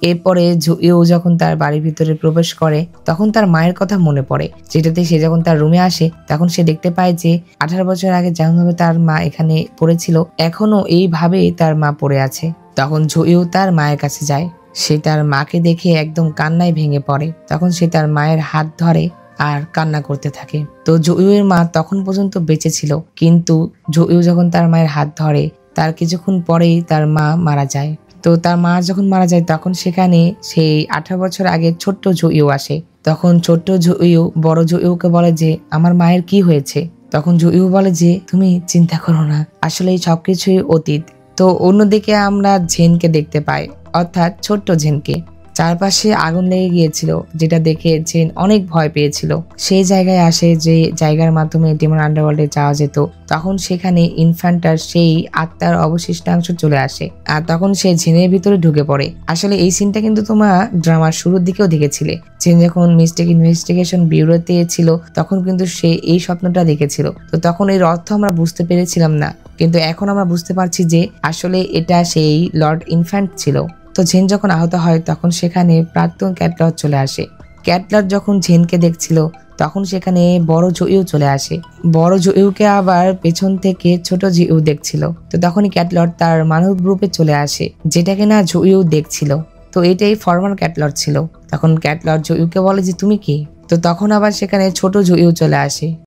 এরপরে জুইউ যখন তার বাড়ির ভিতরে প্রবেশ করে তখন তার মায়ের কথা মনে পড়ে, যেটাতে সে যখন তার রুমে আসে তখন সে দেখতে পায় যে 18 বছর আগে যেমনভাবে তার মা এখানে পড়েছিল এখনো এইভাবেই তার মা পড়ে আছে। তখন জুইউ তার মায়ের কাছে যায়। সে তার মাকে দেখে একদম কান্নায় ভেঙে পড়ে। তখন সে তার মায়ের হাত ধরে আর কান্না করতে থাকে। তো জুইউর মা তখন পর্যন্ত বেঁচে ছিল, কিন্তু জুইউ যখন তার মায়ের হাত ধরে তার কিছুক্ষণ পরেই তার মা মারা যায়। তো তার মা যখন মারা যায় তখন সেখানে সেই 18 বছর আগে ছোট্ট জুইউ আসে। তখন ছোট্ট জুইউ বড় জুইউকে বলে যে আমার মায়ের কি হয়েছে। তখন জুইউ বলে যে তুমি চিন্তা করো না, আসলে এই সবকিছুই অতীত। তো অন্যদিকে আমরা ঝেনকে দেখতে পাই, অর্থাৎ ছোট্ট ঝেনকে। চারপাশে আগুন লেগে গিয়েছিল, যেটা দেখে জেন অনেক ভয় পেয়েছিল। সেই জায়গায় আসে যে জায়গার মাধ্যমে ডিমন আন্ডারওয়ার্ল্ডে যাওয়া যেত। তখন সেখানে ইনফ্যান্টার সেই আত্মার অবশিষ্টাংশ চলে আসে আর তখন সে জেনের ভিতরে ঢুকে পড়ে। আসলে এই সিনটা কিন্তু তোমরা ড্রামার শুরুর দিকেও দেখেছিলে। জেন যখন মিস্টেক ইনভেস্টিগেশন ব্যুরোতে ছিল তখন কিন্তু সে এই স্বপ্নটা দেখেছিল। তো তখন এর অর্থ আমরা বুঝতে পেরেছিলাম না, কিন্তু এখন আমরা বুঝতে পারছি যে আসলে এটা সেই লর্ড ইনফ্যান্ট ছিল। তো জেন যখন আহত হয় তখন সেখানে প্রাক্তন ক্যাটলর চলে আসে। ক্যাটলর যখন জেনকে দেখছিল তখন সেখানে বড় জুইউ চলে আসে। বড় জুইউকে আবার পেছন থেকে ছোট জুইউ দেখছিল। তো তখনই ক্যাটলর তার মানব রূপে চলে আসে, যেটাকে না জুইউ দেখছিল। তো এটাই ফর্মাল ক্যাটলর ছিল। তখন ক্যাটলর জুইউকে বলে যে তুমি কি। তো তখন আবার সেখানে ছোট জুইউ চলে আসে।